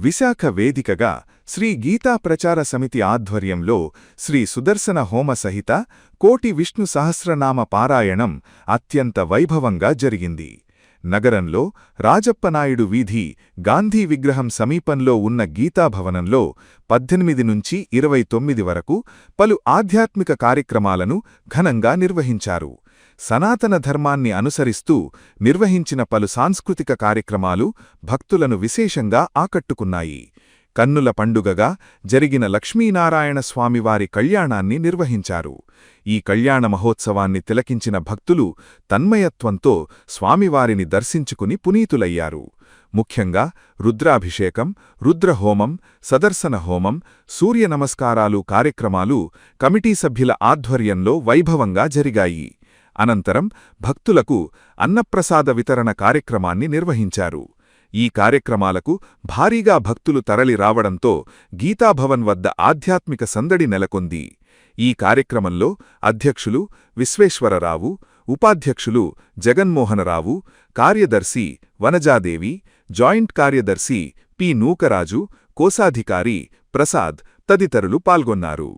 విశాఖ వేదికగా శ్రీ గీతా ప్రచార సమితి ఆధ్వర్యంలో శ్రీ సుదర్శన హోమ సహిత కోటి విష్ణు సహస్రనామ పారాయణం అత్యంత వైభవంగా జరిగింది. నగరంలో రాజప్పనాయుడు వీధి గాంధీ విగ్రహం సమీపంలో ఉన్న గీతాభవనంలో 18 నుంచి 29 వరకు పలు ఆధ్యాత్మిక కార్యక్రమాలను ఘనంగా నిర్వహించారు. సనాతన ధర్మాన్ని అనుసరిస్తూ నిర్వహించిన పలు సాంస్కృతిక కార్యక్రమాలు భక్తులను విశేషంగా ఆకట్టుకున్నాయి. కన్నుల పండుగగా జరిగిన లక్ష్మీనారాయణ స్వామివారి కళ్యాణాన్ని నిర్వహించారు. ఈ కళ్యాణ మహోత్సవాన్ని తిలకించిన భక్తులు తన్మయత్వంతో స్వామివారిని దర్శించుకుని పునీతులయ్యారు. ముఖ్యంగా రుద్రాభిషేకం, రుద్రహోమం, సదర్శన హోమం, సూర్య నమస్కారాలు కార్యక్రమాలు కమిటీ సభ్యుల ఆధ్వర్యంలో వైభవంగా జరిగాయి. అనంతరం భక్తులకు అన్నప్రసాద వితరణ కార్యక్రమాన్ని నిర్వహించారు. ఈ కార్యక్రమాలకు భారీగా భక్తులు తరలి రావడంతో గీతాభవన్ వద్ద ఆధ్యాత్మిక సందడి నెలకొంది. ఈ కార్యక్రమంలో అధ్యక్షులు విశ్వేశ్వరరావు, ఉపాధ్యక్షులు జగన్మోహనరావు, కార్యదర్శి వనజాదేవి, జాయింట్ కార్యదర్శి పి. నూకరాజు, కోశాధికారి ప్రసాద్ తదితరులు పాల్గొన్నారు.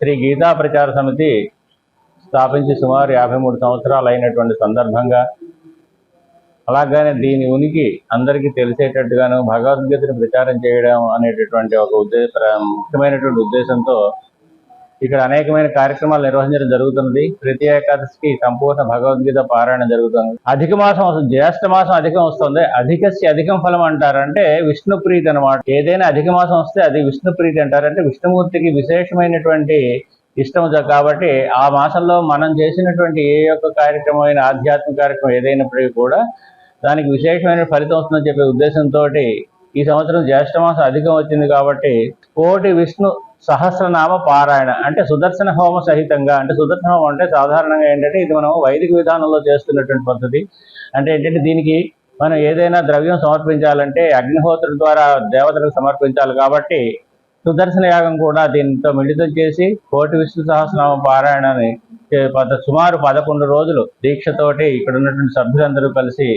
శ్రీ గీతా ప్రచార సమితి స్థాపించి సుమారు 53 సంవత్సరాలు అయినటువంటి సందర్భంగా, అలాగనే దీని ఉనికి అందరికీ తెలిసేటట్టుగాను భగవద్గీతను ప్రచారం చేయడం అనేటటువంటి ఒక ముఖ్యమైనటువంటి ఉద్దేశంతో ఇక్కడ అనేకమైన కార్యక్రమాలు నిర్వహించడం జరుగుతున్నది. ప్రతి ఏకాదశికి సంపూర్ణ భగవద్గీత పారాయణ జరుగుతుంది. అధిక మాసం జ్యేష్ఠ మాసం అధికం వస్తుంది. అధికస్య అధికం ఫలం అంటారంటే విష్ణు ప్రీతి అనమాట. ఏదైనా అధిక మాసం వస్తే అది విష్ణు ప్రీతి అంటారంటే విష్ణుమూర్తికి విశేషమైనటువంటి ఇష్టం కాబట్టి ఆ మాసంలో మనం చేసినటువంటి ఏ యొక్క కార్యక్రమం ఆధ్యాత్మిక కార్యక్రమం ఏదైనప్పటికీ కూడా దానికి విశేషమైన ఫలితం వస్తుందని చెప్పే ఉద్దేశంతో ఈ సంవత్సరం జ్యేష్ఠ మాసం అధికం వచ్చింది కాబట్టి కోటి విష్ణు సహస్రనామ పారాయణ అంటే సుదర్శన హోమ సహితంగా, అంటే సుదర్శన హోమం అంటే సాధారణంగా ఏంటంటే ఇది మనం వైదిక విధానంలో చేస్తున్నటువంటి పద్ధతి. అంటే ఏంటంటే దీనికి మనం ఏదైనా ద్రవ్యం సమర్పించాలంటే అగ్నిహోత్రుల ద్వారా దేవతలకు సమర్పించాలి కాబట్టి సుదర్శన యాగం కూడా దీంతో మిళితం చేసి కోటి విష్ణు సహస్రనామ పారాయణని సుమారు 11 రోజులు దీక్షతోటి ఇక్కడ ఉన్నటువంటి సభ్యులందరూ కలిసి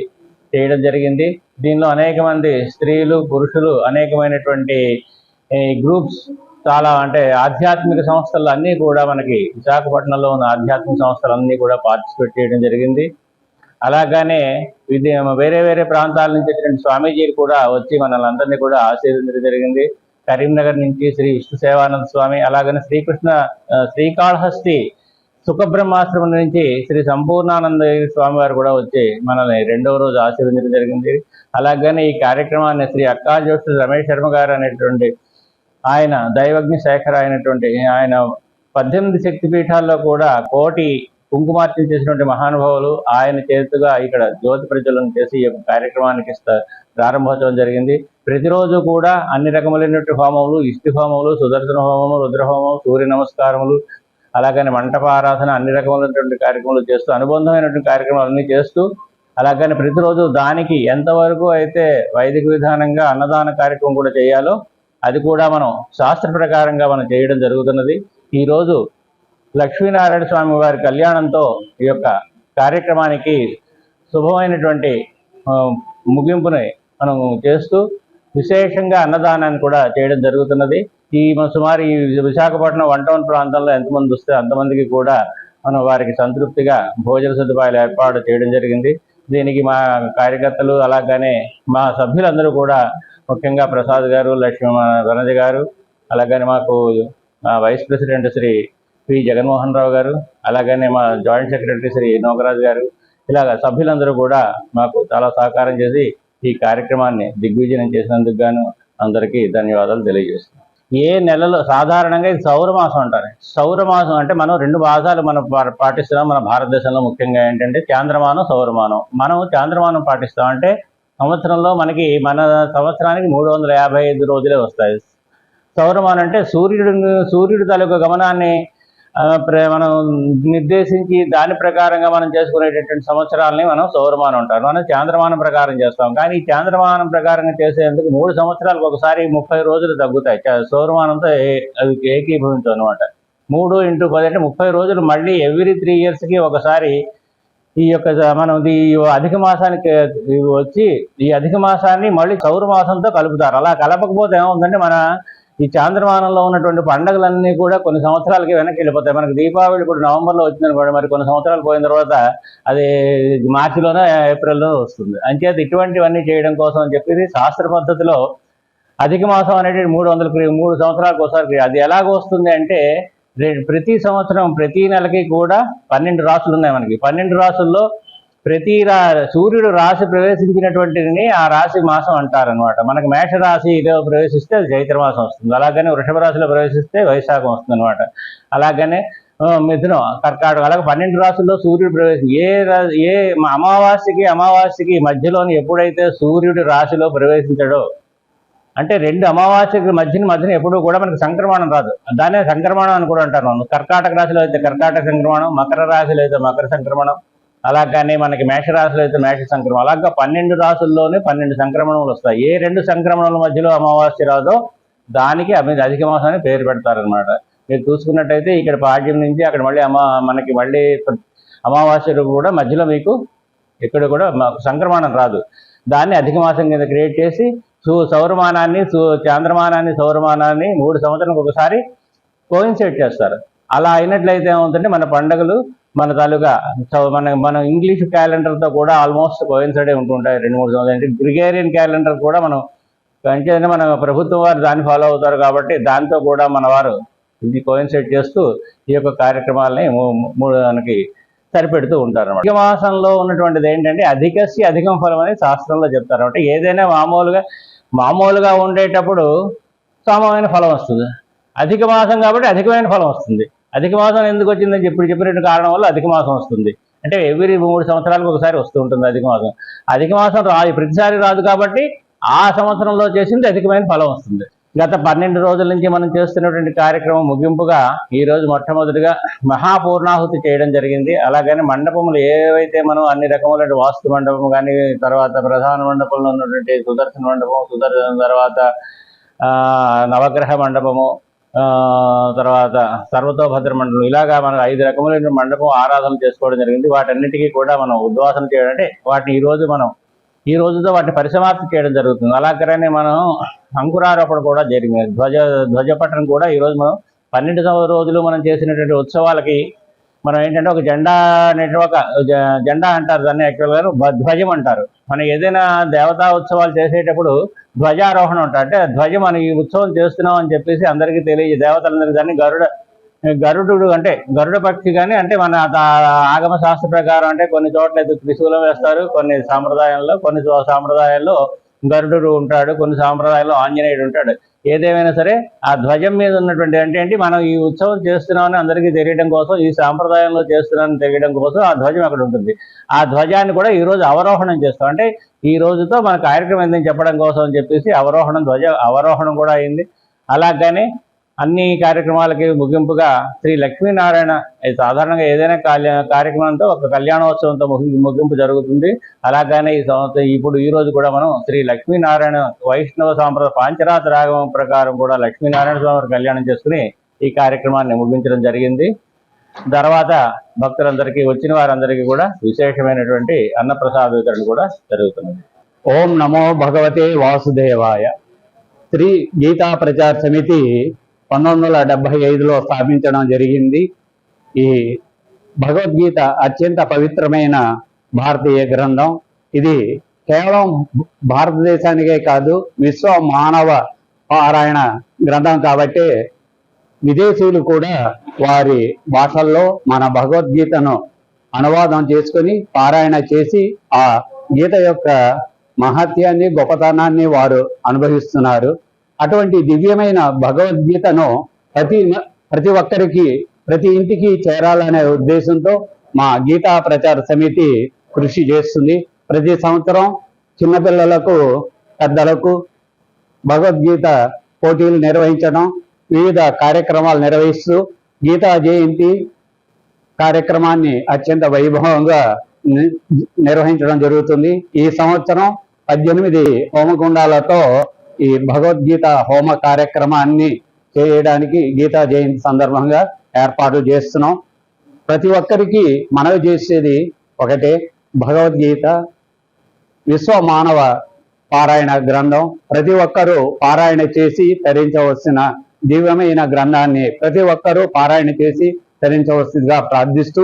చేయడం జరిగింది. దీనిలో అనేక మంది స్త్రీలు, పురుషులు, అనేకమైనటువంటి గ్రూప్స్, చాలా అంటే ఆధ్యాత్మిక సంస్థలు అన్నీ కూడా మనకి విశాఖపట్నంలో ఉన్న ఆధ్యాత్మిక సంస్థలన్నీ కూడా పార్టిసిపేట్ చేయడం జరిగింది. అలాగనే వేరే వేరే ప్రాంతాల నుంచి వచ్చిన స్వామీజీలు కూడా వచ్చి మనల్ని అందరినీ కూడా ఆశీర్వదించడం జరిగింది. కరీంనగర్ నుంచి శ్రీ విష్ణు సేవానంద స్వామి, అలాగనే శ్రీకాళహస్తి సుఖబ్రహ్మాశ్రమం నుంచి శ్రీ సంపూర్ణానంద స్వామి వారు కూడా వచ్చి మనల్ని 2వ రోజు ఆశీర్వదించడం జరిగింది. అలాగనే ఈ కార్యక్రమాన్ని శ్రీ అక్కా జోషి రమేష్ శర్మ గారు అనేటువంటి ఆయన దైవజ్ఞ శేఖర్ అయినటువంటి ఆయన 18 శక్తిపీఠాల్లో కూడా కోటి కుంకుమార్చన చేసినటువంటి మహానుభావులు ఆయన చేతుగా ఇక్కడ జ్యోతి ప్రజ్వలన చేసి ఈ కార్యక్రమానికి ప్రారంభోత్సవం జరిగింది. ప్రతిరోజు కూడా అన్ని రకములైనటువంటి హోమములు, ఇష్టి హోమములు, సుదర్శన హోమము, రుద్రహోమం, సూర్య నమస్కారములు, అలాగని మంటప ఆరాధన అన్ని రకమైనటువంటి కార్యక్రమాలు చేస్తూ అనుబంధమైనటువంటి కార్యక్రమాలు అన్నీ చేస్తూ అలాగని ప్రతిరోజు దానికి ఎంతవరకు అయితే వైదిక విధానంగా అన్నదాన కార్యక్రమం కూడా చేయాలో అది కూడా మనం శాస్త్ర ప్రకారంగా మనం చేయడం జరుగుతున్నది. ఈరోజు లక్ష్మీనారాయణ స్వామి వారి కళ్యాణంతో ఈ యొక్క కార్యక్రమానికి శుభమైనటువంటి ముగింపుని మనం చేస్తూ విశేషంగా అన్నదానాన్ని కూడా చేయడం జరుగుతున్నది. సుమారు ఈ విశాఖపట్నం 1 టౌన్ ప్రాంతంలో ఎంతమంది వస్తే అంతమందికి కూడా మనం వారికి సంతృప్తిగా భోజన సదుపాయాలు ఏర్పాటు చేయడం జరిగింది. దీనికి మా కార్యకర్తలు అలాగనే మా సభ్యులందరూ కూడా ముఖ్యంగా ప్రసాద్ గారు, లక్ష్మీ వనజ గారు, అలాగనే మాకు vice president Shri P Jaganmohan Rao గారు, అలాగనే మా జాయింట్ సెక్రటరీ శ్రీ నోగరాజు గారు, ఇలాగ సభ్యులందరూ కూడా మాకు చాలా సహకారం చేసి ఈ కార్యక్రమాన్ని దిగ్విజయం చేసినందుకు గాను అందరికీ ధన్యవాదాలు తెలియజేస్తున్నాం. ఏ నెలలో సాధారణంగా ఇది సౌరమాసం అంటారు. సౌరమాసం అంటే మనం 2 మాసాలు మనం పాటిస్తున్నాం మన భారతదేశంలో. ముఖ్యంగా ఏంటంటే చాంద్రమానం, సౌరమానం. మనం చాంద్రమానం పాటిస్తాం అంటే సంవత్సరంలో మన సంవత్సరానికి 355 రోజులే వస్తాయి. సౌరమానం అంటే సూర్యుడి తాలూకు గమనాన్ని మనం నిర్దేశించి దాని ప్రకారంగా మనం చేసుకునేటటువంటి సంవత్సరాలని మనం సౌరమానం అంటారు. మనం చాంద్రమానం ప్రకారం చేస్తాం. కానీ ఈ చాంద్రమానం ప్రకారంగా చేసేందుకు 3 సంవత్సరాలకు ఒకసారి 30 రోజులు తగ్గుతాయి. సౌరమానంతో అవి ఏకీభవించవు అనమాట. 3 × 10 అంటే 30 రోజులు. మళ్ళీ ఎవ్రీ 3 ఇయర్స్కి ఒకసారి ఈ యొక్క మనం ఈ అధిక మాసానికి వచ్చి ఈ అధిక మాసాన్ని మళ్ళీ సౌరమాసంతో కలుపుతారు. అలా కలపకపోతే ఏమవుతుందంటే మన ఈ చాంద్రమానంలో ఉన్నటువంటి పండుగలన్నీ కూడా కొన్ని సంవత్సరాలకి వెనక్కి వెళ్ళిపోతాయి. మనకు దీపావళి ఇప్పుడు నవంబర్లో వచ్చిందనుకోండి, మరి కొన్ని సంవత్సరాలు పోయిన తర్వాత అది మార్చిలోనో ఏప్రిల్లోనో వస్తుంది. అంచేత ఇటువంటివన్నీ చేయడం కోసం అని చెప్పి శాస్త్ర పద్ధతిలో అధిక మాసం అనేది 3 సంవత్సరాలకు ఒకసారి. అది ఎలాగ వస్తుంది అంటే ప్రతి సంవత్సరం ప్రతి నెలకి కూడా 12 రాసులు ఉన్నాయి మనకి. 12 రాసుల్లో సూర్యుడు రాశి ప్రవేశించినటువంటిని ఆ రాశి మాసం అంటారనమాట. మనకి మేష రాశిలో ప్రవేశిస్తే అది చైత్రమాసం వస్తుంది. అలాగనే వృషభ రాశిలో ప్రవేశిస్తే వైశాఖం వస్తుంది అనమాట. అలాగనే మిథునం, కర్కాటకం, అలాగే 12 రాశుల్లో సూర్యుడు ప్రవేశం ఏ అమావాస్యకి మధ్యలోని ఎప్పుడైతే సూర్యుడు రాశిలో ప్రవేశించడో అంటే 2 అమావాస్యకి మధ్యన ఎప్పుడూ కూడా మనకి సంక్రమణం రాదు. దాన్నే సంక్రమణం అని కూడా అంటారు. మనం కర్కాటక రాశిలో అయితే కర్కాటక సంక్రమణం, మకర రాశిలో అయితే మకర సంక్రమణం, అలాగనే మనకి మేషరాశిలో అయితే మేష సంక్రమణం. అలాగా 12 రాశుల్లోనే 12 సంక్రమణములు వస్తాయి. ఏ 2 సంక్రమణముల మధ్యలో అమావాస్య రాదో దానికి అధిక మాసం అని పేరు పెడతారనమాట. మీరు చూసుకున్నట్టయితే ఇక్కడ పాడ్యం నుంచి అక్కడ మళ్ళీ మనకి మళ్ళీ అమావాస్యలు కూడా మధ్యలో మీకు ఇక్కడ కూడా సంక్రమణం రాదు. దాన్ని అధిక మాసం కింద క్రియేట్ చేసి సౌరమానాన్ని చాంద్రమానాన్ని సౌరమానాన్ని 3 సంవత్సరాలకు ఒకసారి కోయిన్సైడ్ చేస్తారు. అలా అయినట్లయితే ఏమవుతుందంటే మన పండుగలు మన తాలూకా మన ఇంగ్లీష్ క్యాలెండర్తో కూడా ఆల్మోస్ట్ కోయిన్సైడ్ ఉంటుంటాయి 2-3 సంవత్సరాలు. గ్రిగేరియన్ క్యాలెండర్ కూడా మనం అంటే మన ప్రభుత్వం వారు దాన్ని ఫాలో అవుతారు కాబట్టి దాంతో కూడా మన వారు ఇది కోయిన్సైడ్ చేస్తూ ఈ యొక్క కార్యక్రమాలని మనకి సరిపెడుతూ ఉంటారు అన్నమాట. అధిక మాసంలో ఉన్నటువంటిది ఏంటంటే అధికం ఫలం అని శాస్త్రంలో చెప్తారు. అంటే ఏదైనా మామూలుగా ఉండేటప్పుడు సమమైన ఫలం వస్తుంది. అధిక మాసం కాబట్టి అధికమైన ఫలం వస్తుంది. అధిక మాసం ఎందుకు వచ్చిందని చెప్పిన కారణం వల్ల అధిక మాసం వస్తుంది. అంటే ఎవ్రీ 3 సంవత్సరాలకు ఒకసారి వస్తూ ఉంటుంది అధిక మాసం రాదు, ప్రతిసారి రాదు కాబట్టి ఆ సంవత్సరంలో చేసింది అధికమైన ఫలం వస్తుంది. గత 12 రోజుల నుంచి మనం చేస్తున్నటువంటి కార్యక్రమం ముగింపుగా ఈరోజు మొట్టమొదటిగా మహాపూర్ణాహుతి చేయడం జరిగింది. అలాగని మండపములు ఏవైతే మనం అన్ని రకములైన వాస్తు మండపం కానీ, తర్వాత ప్రధాన మండపంలో ఉన్నటువంటి సుదర్శన మండపం, తర్వాత నవగ్రహ మండపము, తర్వాత సర్వతోభద్ర మండపం, ఇలాగా మనం 5 రకములైన మండపం ఆరాధన చేసుకోవడం జరిగింది. వాటన్నిటికీ కూడా మనం ఉద్వాసన చేయడం అంటే వాటిని ఈ రోజుతో వాటిని పరిసమాప్తి చేయడం జరుగుతుంది. అలాగనే మనం అంకురారోపణ కూడా జరిగింది. ధ్వజపటం కూడా ఈరోజు మనం 12 రోజులు మనం చేసినటువంటి ఉత్సవాలకి మనం ఏంటంటే ఒక జెండా అంటారు దాన్ని, యాక్చువల్గా ధ్వజం అంటారు. మనం ఏదైనా దేవతా ఉత్సవాలు చేసేటప్పుడు ధ్వజారోహణ ఉంటారు. అంటే ధ్వజం మనం ఈ ఉత్సవం చేస్తున్నాం అని చెప్పేసి అందరికీ దేవతలందరికీ దాన్ని గరుడు అంటే గరుడ పక్షి కానీ, అంటే మన ఆగమ శాస్త్ర ప్రకారం అంటే కొన్ని చోట్ల అయితే త్రిశూలం వేస్తారు, కొన్ని సాంప్రదాయాల్లో గరుడు ఉంటాడు, కొన్ని సాంప్రదాయాల్లో ఆంజనేయుడు ఉంటాడు. ఏదేమైనా సరే ఆ ధ్వజం మీద ఉన్నటువంటి అంటే మనం ఈ ఉత్సవం చేస్తున్నామని అందరికీ తెలియడం కోసం, ఈ సాంప్రదాయంలో చేస్తున్నామని తెలియడం కోసం ఆ ధ్వజం అక్కడ ఉంటుంది. ఆ ధ్వజాన్ని కూడా ఈరోజు అవరోహణం చేస్తాం. అంటే ఈ రోజుతో మన కార్యక్రమం ఏందని చెప్పడం కోసం అని చెప్పేసి అవరోహణం కూడా అయింది. అలాగనే అన్ని కార్యక్రమాలకి ముగింపుగా శ్రీ లక్ష్మీనారాయణ, సాధారణంగా ఏదైనా కార్యక్రమంతో ఒక కళ్యాణోత్సవంతో ముగింపు జరుగుతుంది. అలాగనే ఈ సంవత్సరం ఇప్పుడు ఈ రోజు కూడా మనం శ్రీ లక్ష్మీనారాయణ వైష్ణవ సాంప్రదాయ పాంచరాత్ర రాగం ప్రకారం కూడా లక్ష్మీనారాయణ స్వామి కళ్యాణం చేసుకుని ఈ కార్యక్రమాన్ని ముగించడం జరిగింది. తర్వాత భక్తులందరికీ, వచ్చిన వారందరికీ కూడా విశేషమైనటువంటి అన్నప్రసాద వితరణ కూడా జరుగుతున్నది. ఓం నమో భగవతే వాసుదేవాయ. శ్రీ గీతా ప్రచార సమితి 1975లో స్థాపించడం జరిగింది. ఈ భగవద్గీత అత్యంత పవిత్రమైన భారతీయ గ్రంథం. ఇది కేవలం భారతదేశానికే కాదు, విశ్వ మానవ పారాయణ గ్రంథం కాబట్టి విదేశీయులు కూడా వారి భాషల్లో మన భగవద్గీతను అనువాదం చేసుకొని పారాయణ చేసి ఆ గీత యొక్క మహత్యాన్ని, గొప్పతనాన్ని వారు అనుభవిస్తున్నారు. అటువంటి దివ్యమైన భగవద్గీతను ప్రతి ఒక్కరికి, ప్రతి ఇంటికి చేరాలనే ఉద్దేశంతో మా గీతా ప్రచార సమితి కృషి చేస్తుంది. ప్రతి సంవత్సరం చిన్నపిల్లలకు, పెద్దలకు భగవద్గీత పోటీలు నిర్వహించడం, వివిధ కార్యక్రమాలు నిర్వహిస్తూ గీతా జయంతి కార్యక్రమాన్ని అత్యంత వైభవంగా నిర్వహించడం జరుగుతుంది. ఈ సంవత్సరం 18 హోమగుండాలతో ఈ భగవద్గీత హోమ కార్యక్రమాన్ని చేయడానికి గీతా జయంతి సందర్భంగా ఏర్పాట్లు చేస్తున్నాం. ప్రతి ఒక్కరికి మనవి చేసేది ఒకటే, భగవద్గీత విశ్వ మానవ పారాయణ గ్రంథం. ప్రతి ఒక్కరూ పారాయణ చేసి తరించవలసిన దివ్యమైన గ్రంథాన్ని ప్రతి ఒక్కరూ పారాయణ చేసి తరించవలసిందిగా ప్రార్థిస్తూ,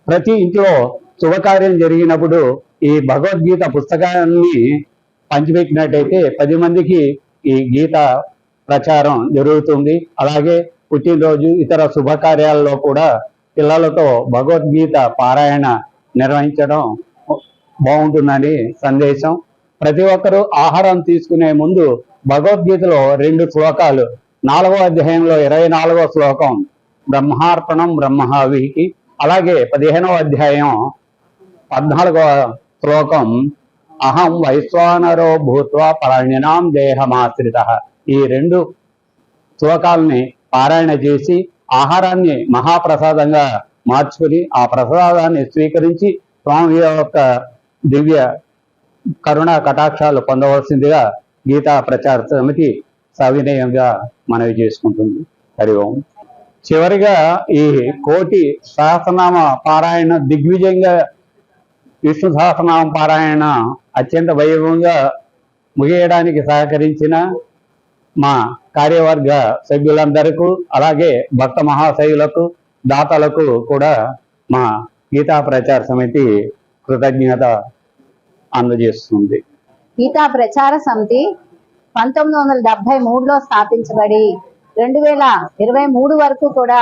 ప్రతి ఇంట్లో శుభకార్యం జరిగినప్పుడు ఈ భగవద్గీత పుస్తకాన్ని పంచిపెట్టినట్టయితే 10 మందికి ఈ గీత ప్రచారం జరుగుతుంది. అలాగే పుట్టినరోజు, ఇతర శుభకార్యాల్లో కూడా పిల్లలతో భగవద్గీత పారాయణ నిర్వహించడం బాగుంటుందని సందేశం. ప్రతి ఒక్కరూ ఆహారం తీసుకునే ముందు భగవద్గీతలో 2 శ్లోకాలు, 4వ అధ్యాయంలో 24వ శ్లోకం బ్రహ్మార్పణం బ్రహ్మహవికి, అలాగే 15వ అధ్యాయం 14వ శ్లోకం అహం వైశ్వానరో భూత్వా ప్రాణినాం దేహమాశ్రిత. ఈ 2 శ్లోకాలని పారాయణ చేసి ఆహారాన్ని మహాప్రసాదంగా మార్చుకుని ఆ ప్రసాదాన్ని స్వీకరించి స్వామి యొక్క దివ్య కరుణ కటాక్షాలు పొందవలసిందిగా గీతా ప్రచార సమితి సవినయంగా మనవి చేసుకుంటుంది. హరి ఓం. చివరిగా ఈ కోటి సహస్రనామ పారాయణ దిగ్విజయంగా, విష్ణు సహస్రనామ పారాయణ అత్యంత వైభవంగా ముగియడానికి సహకరించిన మా కార్యవర్గ సభ్యులందరికీ, అలాగే భక్త మహాశయులకు, దాతలకు కూడా మా గీతా ప్రచార సమితి కృతజ్ఞత అందజేస్తుంది. గీతా ప్రచార సమితి 1973లో స్థాపించబడి 2023 వరకు కూడా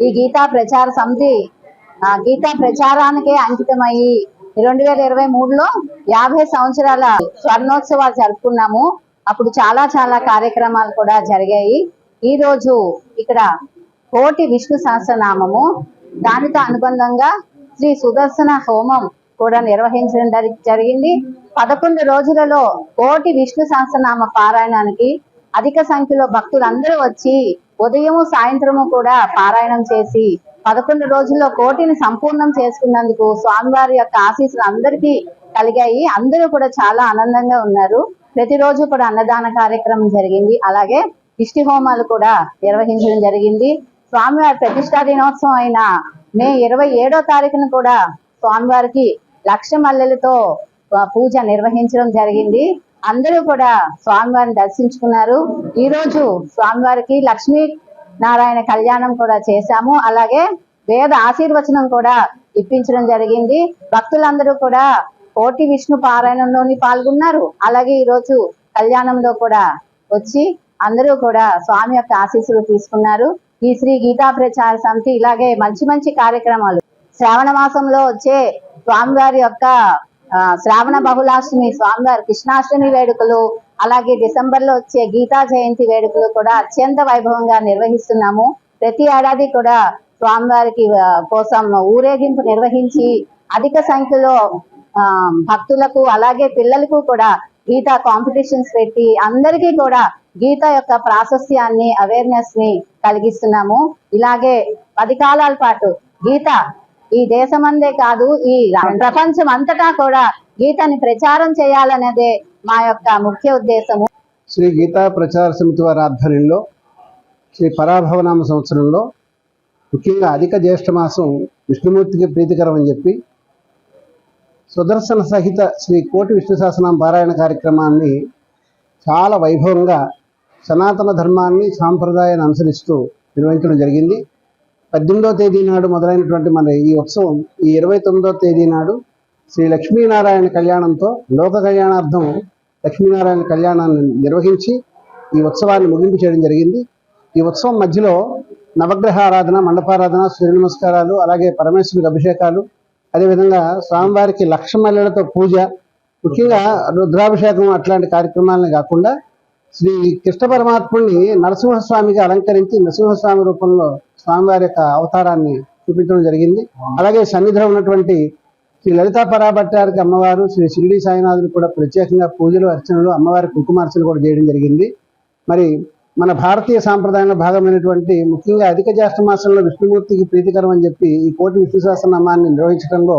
ఈ గీతా ప్రచార సమితి గీతా ప్రచారానికే అంకితమయ్యి 2023లో 50 సంవత్సరాల స్వర్ణోత్సవాలు జరుపుకున్నాము. అప్పుడు చాలా కార్యక్రమాలు కూడా జరిగాయి. ఈ రోజు ఇక్కడ కోటి విష్ణు సహస్రనామము, దానితో అనుబంధంగా శ్రీ సుదర్శన హోమం కూడా నిర్వహించడం జరిగింది. 11 రోజులలో కోటి విష్ణు సహస్రనామ పారాయణానికి అధిక సంఖ్యలో భక్తులందరూ వచ్చి ఉదయము సాయంత్రము కూడా పారాయణం చేసి 11 రోజుల్లో కోటిని సంపూర్ణం చేసుకున్నందుకు స్వామివారి యొక్క ఆశీస్సులు అందరికీ కలిగాయి. అందరూ కూడా చాలా ఆనందంగా ఉన్నారు. ప్రతిరోజు కూడా అన్నదాన కార్యక్రమం జరిగింది. అలాగే ఇష్టి హోమాలు కూడా నిర్వహించడం జరిగింది. స్వామివారి ప్రతిష్టా దినోత్సవం అయిన మే 27వ తారీఖున కూడా స్వామివారికి 1,00,000 మల్లెలతో పూజ నిర్వహించడం జరిగింది. అందరూ కూడా స్వామివారిని దర్శించుకున్నారు. ఈ రోజు స్వామివారికి లక్ష్మీ నారాయణ కళ్యాణం కూడా చేశాము. అలాగే వేద ఆశీర్వచనం కూడా ఇప్పించడం జరిగింది. భక్తులందరూ కూడా కోటి విష్ణు పారాయణంలోని పాల్గొన్నారు. అలాగే ఈ రోజు కళ్యాణంలో కూడా వచ్చి అందరూ కూడా స్వామి యొక్క ఆశీస్సులు తీసుకున్నారు. ఈ శ్రీ గీతా ప్రచార సమితి ఇలాగే మంచి కార్యక్రమాలు, శ్రావణ మాసంలో వచ్చే స్వామివారి యొక్క శ్రావణ బహుళాష్టమి, స్వామివారి కృష్ణాష్టమి వేడుకలు, అలాగే డిసెంబర్లో వచ్చే గీతా జయంతి వేడుకలు కూడా అత్యంత వైభవంగా నిర్వహిస్తున్నాము. ప్రతి ఏడాది కూడా స్వామివారికి కోసం ఊరేగింపు నిర్వహించి అధిక సంఖ్యలో భక్తులకు అలాగే పిల్లలకు కూడా గీతా కాంపిటీషన్స్ పెట్టి అందరికీ కూడా గీత యొక్క ప్రాశస్త్యాన్ని అవేర్నెస్ ని కలిగిస్తున్నాము. ఇలాగే 10 కాలాల పాటు గీత ఈ దేశమందే కాదు, ఈ ప్రపంచం అంతటా కూడా గీతని ప్రచారం చేయాలనేదే మా యొక్క ముఖ్య ఉద్దేశము. శ్రీ గీతా ప్రచార సమితి వారి ఆధ్వర్యంలో శ్రీ పరాభవనామ సంవత్సరంలో ముఖ్యంగా అధిక జ్యేష్ఠ మాసం విష్ణుమూర్తికి ప్రీతికరం అని చెప్పి సుదర్శన సహిత శ్రీ కోటి విష్ణు సహస్రనామ పారాయణ కార్యక్రమాన్ని చాలా వైభవంగా సనాతన ధర్మాన్ని సాంప్రదాయాన్ని అనుసరిస్తూ నిర్వహించడం జరిగింది. 18వ తేదీ నాడు మొదలైనటువంటి మన ఈ ఉత్సవం ఈ 29వ తేదీ నాడు శ్రీ లక్ష్మీనారాయణ కళ్యాణంతో లోక కళ్యాణార్థం లక్ష్మీనారాయణ కళ్యాణాన్ని నిర్వహించి ఈ ఉత్సవాన్ని ముగింపు చేయడం జరిగింది. ఈ ఉత్సవం మధ్యలో నవగ్రహ ఆరాధన, మండపారాధన, సూర్య నమస్కారాలు, అలాగే పరమేశ్వరునికి అభిషేకాలు, అదేవిధంగా స్వామివారికి లక్ష మల్లెలతో పూజ, ముఖ్యంగా రుద్రాభిషేకం అట్లాంటి కార్యక్రమాలని కాకుండా శ్రీ కృష్ణ పరమాత్ముడిని నరసింహస్వామిగా అలంకరించి నరసింహస్వామి రూపంలో స్వామివారి యొక్క అవతారాన్ని చూపించడం జరిగింది. అలాగే సన్నిధిలో ఉన్నటువంటి శ్రీ లలితా పరాభట్టారికి అమ్మవారు, శ్రీ షిరిడి సాయినాథులు కూడా ప్రత్యేకంగా పూజలు, అర్చనలు, అమ్మవారి కుంకుమార్చనలు కూడా చేయడం జరిగింది. మరి మన భారతీయ సాంప్రదాయంలో భాగమైనటువంటి ముఖ్యంగా అధిక జ్యేష్ఠ మాసంలో విష్ణుమూర్తికి ప్రీతికరం అని చెప్పి ఈ కోటి విష్ణు సహస్రనామాన్ని నిర్వహించడంలో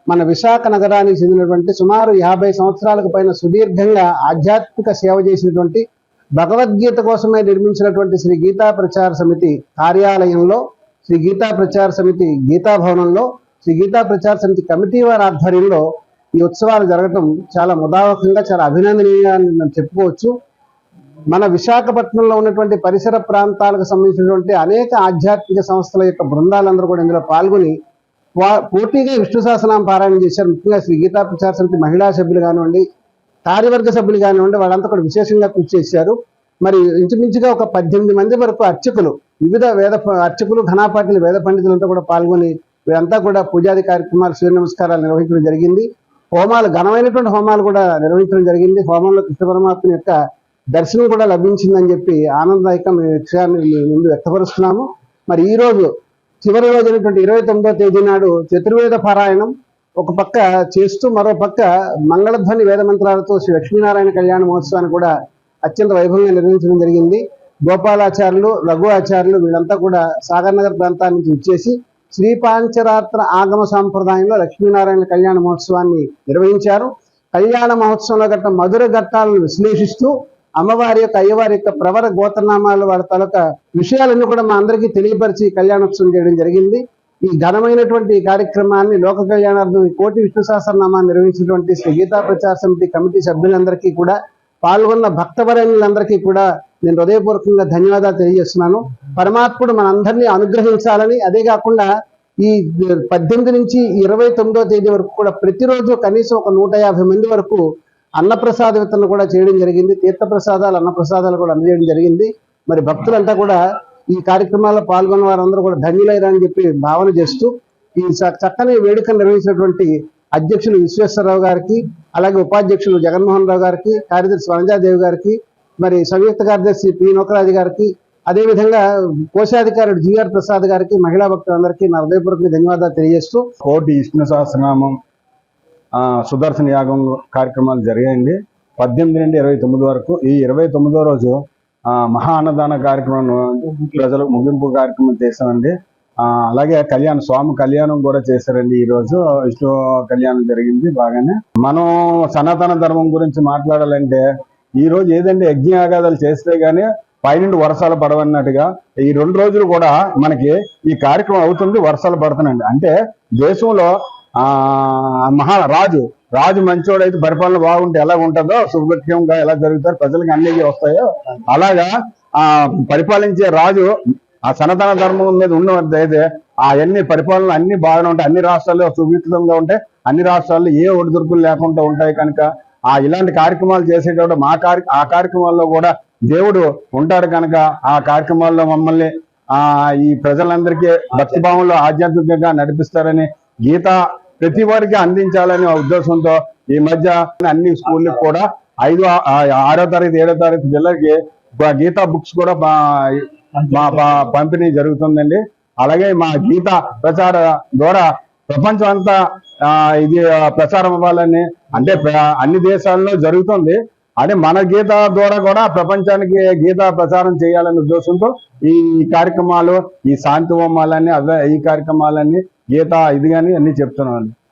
మన విశాఖ నగరానికి చెందినటువంటి సుమారు 50 సంవత్సరాలకు పైన సుదీర్ఘంగా ఆధ్యాత్మిక సేవ చేసినటువంటి భగవద్గీత కోసమే నిర్మించినటువంటి శ్రీ గీతా ప్రచార సమితి కార్యాలయంలో, శ్రీ గీతా ప్రచార సమితి గీతా భవనంలో శ్రీ గీతా ప్రచార సమితి కమిటీ వారి ఆధ్వర్యంలో ఈ ఉత్సవాలు జరగడం చాలా ముదావకంగా, చాలా అభినందనీయాన్ని మనం చెప్పుకోవచ్చు. మన విశాఖపట్నంలో ఉన్నటువంటి పరిసర ప్రాంతాలకు సంబంధించినటువంటి అనేక ఆధ్యాత్మిక సంస్థల యొక్క బృందాలందరూ కూడా ఇందులో పాల్గొని పోటీగా విష్ణు సహస్రనామ పారాయణ చేశారు. ముఖ్యంగా శ్రీ గీతా ప్రచార సమితి మహిళా సభ్యులు కానివ్వండి, కార్యవర్గ సభ్యులు కానివ్వండి, వాళ్ళంతా కూడా విశేషంగా కృషి చేశారు. మరి ఇంచుమించుగా ఒక 18 మంది వరకు అర్చకులు, వివిధ అర్చకులు, ఘనాపాటిల వేద పండితులంతా కూడా పాల్గొని వీరంతా కూడా పూజాది కార్యక్రమాలు, సూర్య నమస్కారాలు నిర్వహించడం జరిగింది. హోమాలు, ఘనమైనటువంటి హోమాలు కూడా నిర్వహించడం జరిగింది. హోమంలో కృష్ణ పరమాత్మ యొక్క దర్శనం కూడా లభించిందని చెప్పి ఆనందదాయకం ఈ విషయాన్ని ముందు వ్యక్తపరుస్తున్నాము. మరి ఈ రోజు చివరి రోజు అయినటువంటి 29వ తేదీ నాడు చతుర్వేద పారాయణం ఒక పక్క చేస్తూ మరో పక్క మంగళధ్వని వేద మంత్రాలతో శ్రీ లక్ష్మీనారాయణ కళ్యాణ మహోత్సవాన్ని కూడా అత్యంత వైభవంగా నిర్వహించడం జరిగింది. గోపాలాచార్యులు, రఘు ఆచార్యులు వీళ్ళంతా కూడా సాగర్ నగర్ ప్రాంతాల నుంచి వచ్చేసి శ్రీ పాంచరాత్ర ఆగమ సాంప్రదాయంలో లక్ష్మీనారాయణ కళ్యాణ మహోత్సవాన్ని నిర్వహించారు. కళ్యాణ మహోత్సవంలో గట్ట మధుర ఘట్టాలను విశ్లేషిస్తూ అమ్మవారి యొక్క, అయ్యవారి యొక్క ప్రవర గోత్రనామాలు, వాళ్ళ తాలూకా విషయాలన్నీ కూడా మా అందరికీ తెలియపరిచి కళ్యాణోత్సవం చేయడం జరిగింది. ఈ ఘనమైనటువంటి కార్యక్రమాన్ని లోక కళ్యాణార్థం ఈ కోటి విష్ణు సహస్రనామాన్ని నిర్వహించినటువంటి శ్రీ గీతా ప్రచార సమితి కమిటీ సభ్యులందరికీ కూడా, పాల్గొన్న భక్తవరేణులందరికీ కూడా నేను హృదయపూర్వకంగా ధన్యవాదాలు తెలియజేస్తున్నాను. పరమాత్ముడు మనందరినీ అనుగ్రహించాలని, అదే కాకుండా ఈ 18 నుంచి 29వ తేదీ వరకు కూడా ప్రతిరోజు కనీసం ఒక 150 మంది వరకు అన్నప్రసాద వితరణ కూడా చేయడం జరిగింది. తీర్థప్రసాదాలు, అన్నప్రసాదాలు కూడా అందజేయడం జరిగింది. మరి భక్తులంతా కూడా ఈ కార్యక్రమాల్లో పాల్గొన్న వారందరూ కూడా ధన్యులైరని చెప్పి భావన చేస్తూ ఈ చక్కని వేడుకను నిర్వహించినటువంటి అధ్యక్షులు విశ్వేశ్వరరావు గారికి, అలాగే ఉపాధ్యక్షులు జగన్మోహన్ రావు గారికి, కార్యదర్శి వనజాదేవి గారికి, మరి సంయుక్త కార్యదర్శి పి నోకరాజు గారికి, అదేవిధంగా కోశాధికారుడు జిఆర్ ప్రసాద్ గారికి, మహిళా భక్తులందరికీ నా హృదయపూర్వక ధన్యవాదాలు తెలియజేస్తూ కోటి విష్ణు సహస్రనామం సుదర్శన యాగం కార్యక్రమాలు జరిగాయండి. 18 నుండి 29 వరకు. ఈ 29వ రోజు మహా అన్నదాన కార్యక్రమం ప్రజలకు ముగింపు కార్యక్రమం చేశామండి. అలాగే స్వామి కళ్యాణం కూడా చేశారండి. ఈ రోజు విష్ణు కళ్యాణం జరిగింది బాగానే. మనం సనాతన ధర్మం గురించి మాట్లాడాలంటే ఈ రోజు ఏదంటే యజ్ఞయాగాదాలు చేస్తే గానీ పైనుండి వర్షాలు పడవన్నట్టుగా ఈ 2 రోజులు కూడా మనకి ఈ కార్యక్రమం అవుతుంది, వర్షాలు పడుతున్నాయండి. అంటే దేశంలో రాజు మంచోడైతే పరిపాలన బాగుంటే ఎలా ఉంటుందో, సుభిక్షంగా ఎలా జరుగుతారో, ప్రజలకు అన్ని వస్తాయో అలాగా పరిపాలించే రాజు ఆ సనాతన ధర్మం మీద ఉన్నదైతే అవన్నీ పరిపాలన అన్ని బాగానే ఉంటాయి. అన్ని రాష్ట్రాల్లో సుభిక్షంగా ఉంటాయి. అన్ని రాష్ట్రాల్లో ఏ ఒడిదుడుకులు లేకుండా ఉంటాయి. కనుక ఇలాంటి కార్యక్రమాలు చేసేటప్పుడు ఆ కార్యక్రమాల్లో కూడా దేవుడు ఉంటాడు. కనుక ఆ కార్యక్రమాల్లో మమ్మల్ని ఈ ప్రజలందరికీ భక్తిభావంలో ఆధ్యాత్మికంగా నడిపిస్తారని, గీత ప్రతి వారికి అందించాలనే ఉద్దేశంతో ఈ మధ్య అన్ని స్కూళ్ళకి కూడా 6వ తరగతి 7వ తరగతి పిల్లలకి గీతా బుక్స్ కూడా పంపిణీ జరుగుతుందండి. అలాగే మా గీత ప్రచార ద్వారా ప్రపంచం అంతా ఇది ప్రచారం అవ్వాలని, అంటే అన్ని దేశాల్లో జరుగుతుంది. అదే మన గీత ద్వారా కూడా ప్రపంచానికి గీత ప్రచారం చేయాలనే ఉద్దేశంతో ఈ కార్యక్రమాలు, ఈ శాంతి హోమాలన్నీ అవే, ఈ కార్యక్రమాలన్నీ గీత ఇది కానీ అన్ని చెప్తున్నాను.